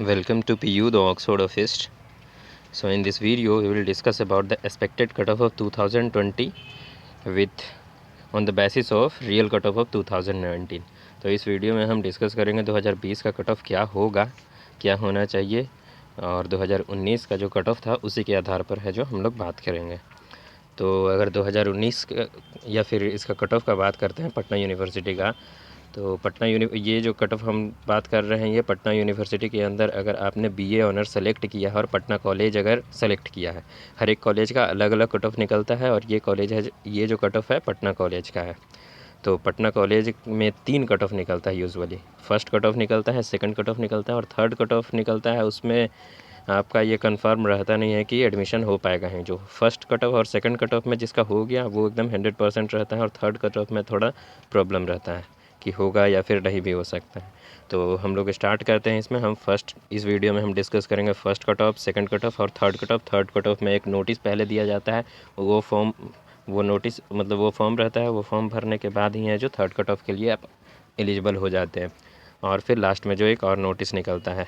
Welcome to PU, the Oxford office. So in this video, we will discuss about the expected cutoff of 2020 with on the basis of real cutoff of 2019. तो इस video में हम discuss करेंगे 2020 का cut off क्या होगा, क्या होना चाहिए, और 2019 का जो कट ऑफ था उसी के आधार पर है जो हम लोग बात करेंगे। तो अगर 2019 या फिर इसका कट ऑफ का बात करते हैं पटना यूनिवर्सिटी का, तो ये जो कट ऑफ हम बात कर रहे हैं ये पटना यूनिवर्सिटी के अंदर अगर आपने बीए ऑनर सेलेक्ट किया है और पटना कॉलेज अगर सेलेक्ट किया है, हर एक कॉलेज का अलग अलग कट ऑफ निकलता है और ये जो कट ऑफ है पटना कॉलेज का है। तो पटना कॉलेज में 3 कट ऑफ निकलता है यूजुअली। फर्स्ट कट ऑफ निकलता है, सेकंड कट ऑफ निकलता है और थर्ड कट ऑफ निकलता है। उसमें आपका ये कंफर्म रहता नहीं है कि एडमिशन हो पाएगा ही। जो फर्स्ट कट ऑफ और सेकंड कट ऑफ में जिसका हो गया वो एकदम 100% रहता है और थर्ड कट ऑफ में थोड़ा प्रॉब्लम रहता है कि होगा या फिर नहीं भी हो सकता है। तो हम लोग स्टार्ट करते हैं इसमें। इस वीडियो में हम डिस्कस करेंगे first cut off, second cut off और third cut off. Third cut off में एक नोटिस पहले दिया जाता है, वो फॉर्म रहता है। वो फॉर्म भरने के बाद ही है जो थर्ड कट ऑफ के लिए आप एलिजिबल हो जाते हैं। और फिर लास्ट में जो एक और नोटिस निकलता है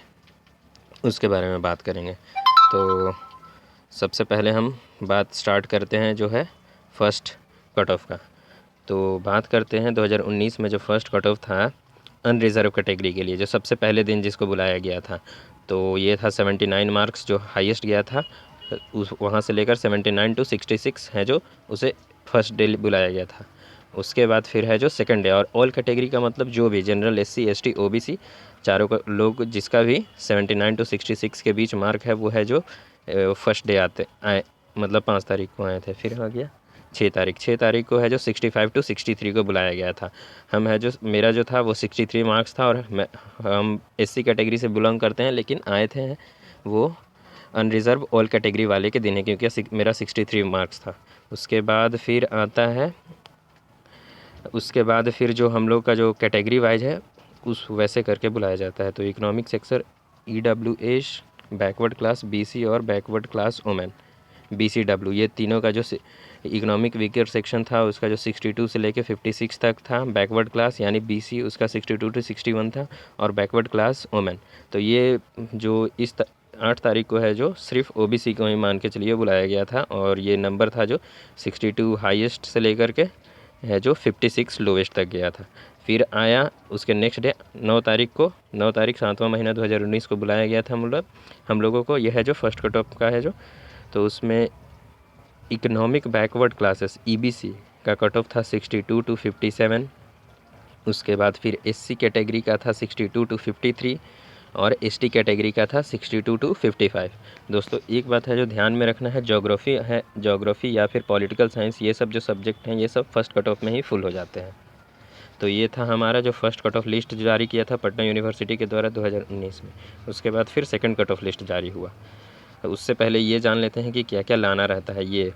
उसके बारे में बात करेंगे। तो सबसे पहले हम बात स्टार्ट करते हैं जो है फर्स्ट कट ऑफ का। तो बात करते हैं 2019 में जो फर्स्ट कट ऑफ था अनरिज़र्व कैटेगरी के लिए, जो सबसे पहले दिन जिसको बुलाया गया था, तो ये था 79 मार्क्स जो हाईएस्ट गया था। वहाँ से लेकर 79 to 66 है जो उसे फर्स्ट डे बुलाया गया था। उसके बाद फिर है जो सेकंड डे, और ऑल कैटेगरी का मतलब जो भी जनरल, एससी, एसटी, ओबीसी चारों का लोग जिसका भी 79 to 66 के बीच मार्क है वो है जो फर्स्ट डे आए, मतलब 5 तारीख को आए थे। फिर आ गया 6 तारीख को है जो 65 to 63 को बुलाया गया था। मेरा जो था वो 63 मार्क्स था और हम एससी कैटेगरी से बिलोंग करते हैं, लेकिन आए थे वो अनरिज़र्व ऑल कैटेगरी वाले के दिन है क्योंकि मेरा 63 मार्क्स था। उसके बाद फिर जो हम लोग का जो कैटेगरी वाइज है उस वैसे करके बुलाया जाता है। तो economic sector, EWS, backward class BC और बैकवर्ड क्लास वुमेन BCW, ये तीनों का जो इकोनॉमिक वीकर सेक्शन था उसका जो 62 से लेके 56 तक था। बैकवर्ड क्लास यानी BC उसका 62 to 61 था और बैकवर्ड क्लास वुमेन, तो ये जो 8 तारीख को है जो सिर्फ OBC को ही मान के चलिए बुलाया गया था। और ये नंबर था जो 62 हाईएस्ट से लेकर के है जो 56 लोवेस्ट तक गया था। फिर आया उसके नेक्स्ट डे 9 तारीख 7वां महीना 2019 को बुलाया गया था हम लोगों को। यह है जो फर्स्ट कट ऑफ का है जो, तो उसमें इकोनॉमिक बैकवर्ड क्लासेस EBC का कट ऑफ था 62 to 57। उसके बाद फिर SC कैटेगरी का था 62 to 53 और ST कैटेगरी का था 62 to 55। दोस्तों एक बात है जो ध्यान में रखना है, ज्योग्राफी या फिर पॉलिटिकल साइंस, ये सब जो सब्जेक्ट हैं ये सब फर्स्ट कट ऑफ में ही फुल हो जाते हैं। तो ये था हमारा जो फर्स्ट कट ऑफ लिस्ट जारी किया था पटना यूनिवर्सिटी के द्वारा 2019 में। उसके बाद फिर सेकंड कट ऑफ लिस्ट जारी हुआ। तो उससे पहले ये जान लेते हैं कि क्या क्या लाना रहता है ये।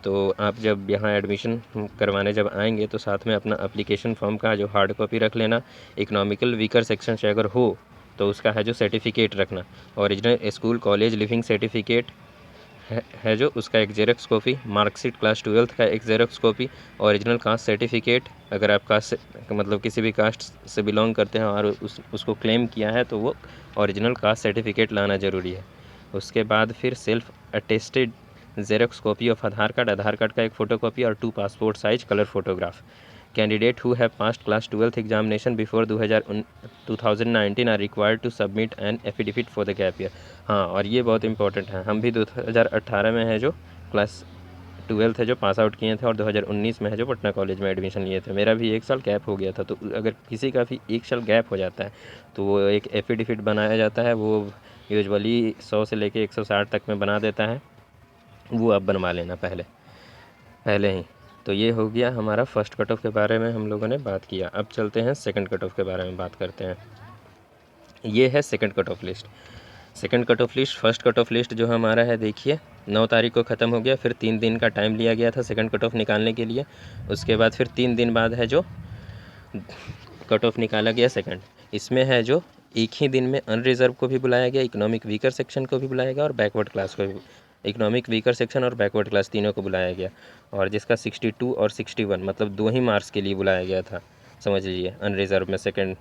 तो आप जब यहाँ एडमिशन करवाने जब आएंगे तो साथ में अपना एप्लीकेशन फॉर्म का जो हार्ड कॉपी रख लेना। इकोनॉमिकल वीकर सेक्शन से अगर हो तो उसका है जो सर्टिफिकेट रखना। Original school college leaving certificate है जो उसका एक xerox copy, marksheet class 12th का एक xerox copy, original caste certificate, अगर आप कास्ट मतलब किसी भी कास्ट से बिलोंग करते हैं और उसको क्लेम किया है तो वो ओरिजिनल कास्ट सर्टिफिकेट लाना ज़रूरी है। उसके बाद फिर self attested xerox copy of Aadhaar card का एक फ़ोटोकॉपी और 2 passport size colour photograph. Candidate who have passed class 12th examination before 2019 are required to submit an affidavit for the gap year. हाँ, और ये बहुत इंपॉर्टेंट है। हम भी 2018 में है जो क्लास 12th है जो पास आउट किए थे और 2019 में है जो पटना कॉलेज में एडमिशन लिए थे। मेरा भी 1 साल गैप हो गया था, तो अगर किसी का भी 1 साल गैप हो जाता है तो वो एक एफिडेविट बनाया जाता है। वो यूजुअली 100 से लेके 160 तक में बना देता है, वो आप बनवा लेना पहले ही। तो ये हो गया हमारा फर्स्ट कट ऑफ के बारे में हम लोगों ने बात किया। अब चलते हैं सेकंड कट ऑफ के बारे में बात करते हैं। ये है second cut of list. First cut of list जो हमारा है देखिए 9 तारीख को ख़त्म हो गया। फिर 3 दिन का टाइम लिया गया था सेकंड कट ऑफ निकालने के लिए। उसके बाद फिर 3 दिन बाद है जो कट ऑफ निकाला गया सेकंड। इसमें है जो एक ही दिन में अनरिजर्व को भी बुलाया गया, इकोनॉमिक वीकर सेक्शन को भी बुलाया गया और बैकवर्ड क्लास को भी, इकोनॉमिक वीकर सेक्शन और बैकवर्ड क्लास तीनों को बुलाया गया। और जिसका 62 और 61 मतलब 2 ही मार्क्स के लिए बुलाया गया था, समझ लीजिए अनरिजर्व में सेकंड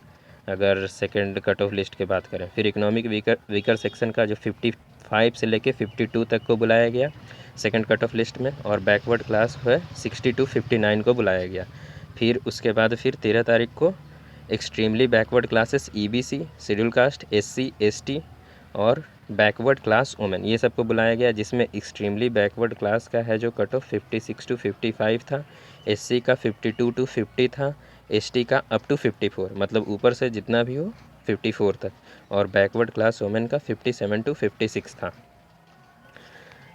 अगर सेकंड कट ऑफ लिस्ट की बात करें। फिर इकोनॉमिक वीकर सेक्शन का जो 55 से लेके 52 तक को बुलाया गया सेकंड कट ऑफ लिस्ट में, और बैकवर्ड क्लास है 60 to 59 को बुलाया गया। फिर उसके बाद फिर 13 तारीख को extremely backward classes EBC, schedule caste, SC, ST और बैकवर्ड क्लास वुमेन, ये सबको बुलाया गया, जिसमें एक्सट्रीमली बैकवर्ड क्लास का है जो कट ऑफ 56 to 55 था, SC का 52 to 50 था, ST का अप टू 54, मतलब ऊपर से जितना भी हो 54 तक, और बैकवर्ड क्लास वुमेन का 57 to 56 था।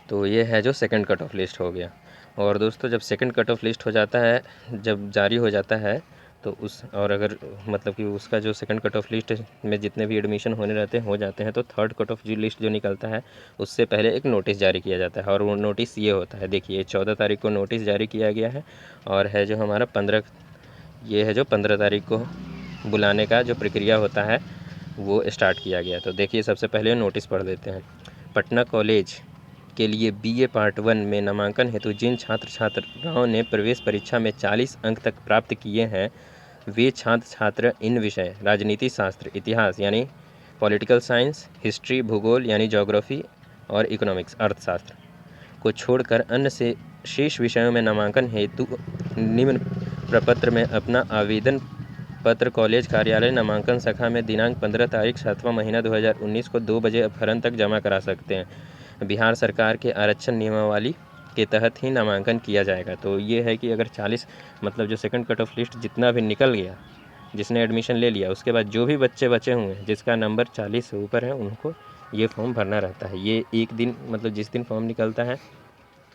तो ये है जो सेकंड कट ऑफ लिस्ट हो गया। और दोस्तों जब सेकंड कट ऑफ लिस्ट हो जाता है, जब जारी हो जाता है तो उस, और अगर मतलब कि उसका जो सेकंड कट ऑफ लिस्ट में जितने भी एडमिशन होने रहते हैं हो जाते हैं, तो थर्ड कट ऑफ लिस्ट जो निकलता है उससे पहले एक नोटिस जारी किया जाता है। और वो नोटिस ये होता है, देखिए 14 तारीख को नोटिस जारी किया गया है, और है जो हमारा 15 तारीख को बुलाने का जो प्रक्रिया होता है वो स्टार्ट किया गया। तो देखिए सबसे पहले नोटिस पढ़ लेते हैं। पटना कॉलेज के लिए BA पार्ट 1 में नामांकन हेतु जिन छात्र छात्राओं ने प्रवेश परीक्षा में 40 अंक तक प्राप्त किए हैं, वे छात्र छात्र इन विषय राजनीति शास्त्र, इतिहास यानी पॉलिटिकल साइंस, हिस्ट्री, भूगोल यानी ज्योग्राफी और इकोनॉमिक्स अर्थशास्त्र को छोड़कर अन्य से शेष विषयों में नामांकन हेतु निम्न प्रपत्र में अपना आवेदन पत्र कॉलेज कार्यालय नामांकन शाखा में दिनांक 15 तारीख 7वां महीना 2019 को 2 बजे अपहरण तक जमा करा सकते हैं। बिहार सरकार के आरक्षण नियमावली के तहत ही नामांकन किया जाएगा। तो ये है कि अगर 40 मतलब जो सेकंड कट ऑफ लिस्ट जितना भी निकल गया, जिसने एडमिशन ले लिया, उसके बाद जो भी बच्चे बचे हुए हैं जिसका नंबर 40 से ऊपर है, उनको ये फॉर्म भरना रहता है। ये एक दिन मतलब जिस दिन फॉर्म निकलता है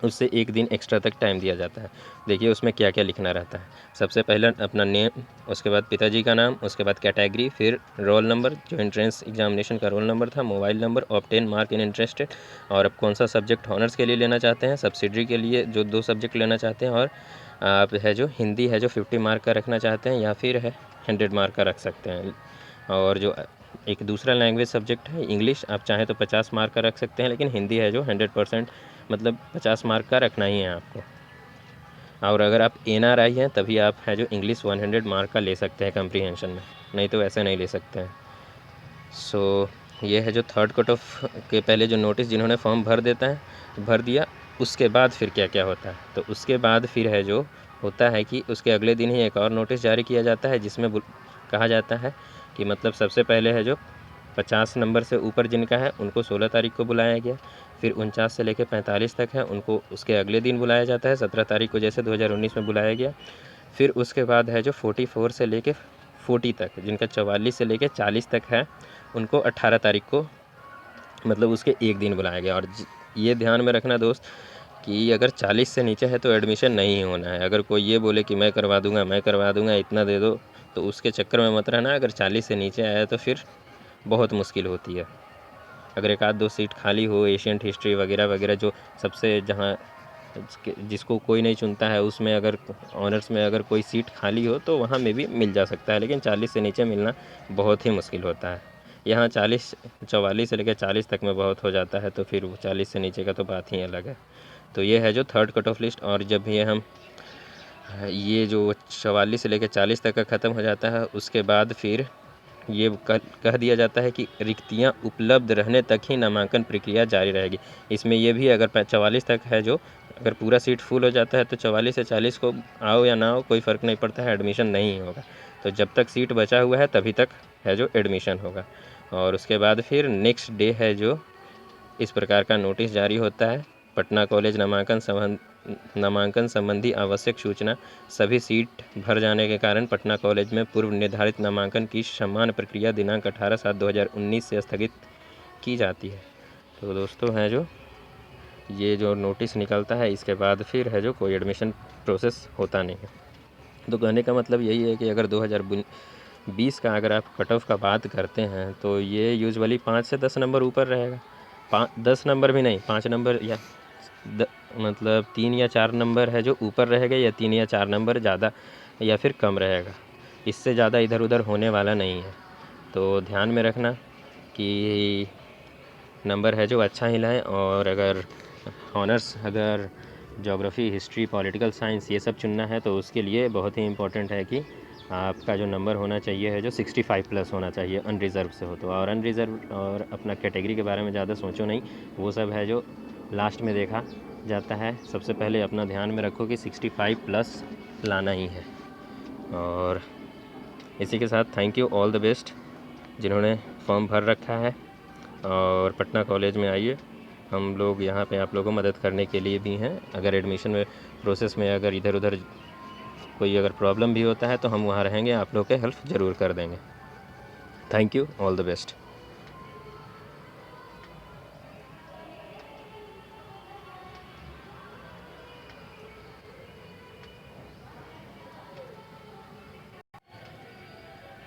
उससे एक दिन एक्स्ट्रा तक टाइम दिया जाता है। देखिए उसमें क्या क्या लिखना रहता है। सबसे पहले अपना नेम, उसके बाद पिताजी का नाम, उसके बाद कैटेगरी, फिर रोल नंबर जो एंट्रेंस एग्जामिनेशन का रोल नंबर था, mobile number, obtain mark in interested, और अब कौन सा सब्जेक्ट ऑनर्स के लिए लेना चाहते हैं, सब्सिडरी के लिए जो 2 सब्जेक्ट लेना चाहते हैं, और आप है जो हिंदी है जो 50 मार्क का रखना चाहते हैं या फिर है 100 मार्क का रख सकते हैं। और जो एक दूसरा लैंग्वेज सब्जेक्ट है इंग्लिश, आप चाहें तो 50 मार्क का रख सकते हैं, लेकिन हिंदी है जो 100% मतलब 50 मार्क का रखना ही है आपको। और अगर आप NRI हैं तभी आप है जो इंग्लिश 100 मार्क का ले सकते हैं कम्प्रीहेंशन में, नहीं तो ऐसे नहीं ले सकते हैं। सो ये है जो थर्ड कट ऑफ के पहले जो नोटिस जिन्होंने फॉर्म भर दिया, उसके बाद फिर क्या क्या होता है। तो उसके बाद फिर है जो होता है कि उसके अगले दिन ही एक और नोटिस जारी किया जाता है, जिसमें कहा जाता है कि मतलब सबसे पहले है जो 50 नंबर से ऊपर जिनका है उनको 16 तारीख को बुलाया गया। फिर 49 से लेकर 45 तक है उनको उसके अगले दिन बुलाया जाता है, 17 तारीख को जैसे 2019 में बुलाया गया। फिर उसके बाद है जो 44 से लेकर 40 तक, जिनका 44 से लेकर 40 तक है, उनको 18 तारीख को मतलब उसके एक दिन बुलाया गया। और ये ध्यान में रखना दोस्त कि अगर 40 से नीचे है तो एडमिशन नहीं होना है। अगर कोई ये बोले कि मैं करवा दूंगा इतना दे दो, तो उसके चक्कर में मत रहना। अगर 40 से नीचे आया तो फिर बहुत मुश्किल होती है। अगर एक आध 2 सीट खाली हो, एशियंट हिस्ट्री वगैरह वगैरह जो सबसे जहाँ जिसको कोई नहीं चुनता है, उसमें अगर ऑनर्स में अगर कोई सीट खाली हो तो वहाँ में भी मिल जा सकता है, लेकिन 40 से नीचे मिलना बहुत ही मुश्किल होता है। यहाँ 44 से लेकर 40 तक में बहुत हो जाता है, तो फिर 40 से नीचे का तो बात ही अलग है। तो ये है जो थर्ड कट ऑफ लिस्ट। और जब ये जो 44 से लेकर 40 तक का ख़त्म हो जाता है, उसके बाद फिर ये कह दिया जाता है कि रिक्तियां उपलब्ध रहने तक ही नामांकन प्रक्रिया जारी रहेगी। इसमें ये भी अगर 44 तक है जो, अगर पूरा सीट फुल हो जाता है तो 44 से 40 को आओ या ना आओ कोई फ़र्क नहीं पड़ता है, एडमिशन नहीं होगा। तो जब तक सीट बचा हुआ है तभी तक है जो एडमिशन होगा। और उसके बाद फिर नेक्स्ट डे है जो इस प्रकार का नोटिस जारी होता है। पटना कॉलेज नामांकन संबंधी आवश्यक सूचना। सभी सीट भर जाने के कारण पटना कॉलेज में पूर्व निर्धारित नामांकन की समान प्रक्रिया दिनांक 18/7/2019 से स्थगित की जाती है। तो दोस्तों है जो ये जो नोटिस निकलता है, इसके बाद फिर है जो कोई एडमिशन प्रोसेस होता नहीं है। तो कहने का मतलब यही है कि अगर 2020 का अगर आप कट ऑफ का बात करते हैं तो ये यूजुअली 5 से 10 नंबर ऊपर रहेगा। 10 नंबर भी नहीं, 5 नंबर या मतलब 3 या 4 नंबर है जो ऊपर रहेगा, या 3 या 4 नंबर ज़्यादा या फिर कम रहेगा। इससे ज़्यादा इधर उधर होने वाला नहीं है। तो ध्यान में रखना कि नंबर है जो अच्छा ही लाएँ। और अगर honours geography, history, political science ये सब चुनना है तो उसके लिए बहुत ही इम्पोर्टेंट है कि आपका जो नंबर होना चाहिए है जो 65 प्लस होना चाहिए अनरिज़र्व से हो तो। और अनरिज़र्व और अपना कैटेगरी के बारे में ज़्यादा सोचो नहीं, वो सब है जो लास्ट में देखा जाता है। सबसे पहले अपना ध्यान में रखो कि 65 प्लस लाना ही है। और इसी के साथ thank you, all the best जिन्होंने फॉर्म भर रखा है। और पटना कॉलेज में आइए, हम लोग यहाँ पे आप लोगों को मदद करने के लिए भी हैं। अगर एडमिशन में प्रोसेस में अगर इधर उधर कोई अगर प्रॉब्लम भी होता है तो हम वहाँ रहेंगे, आप लोग के हेल्प ज़रूर कर देंगे। Thank you, all the best.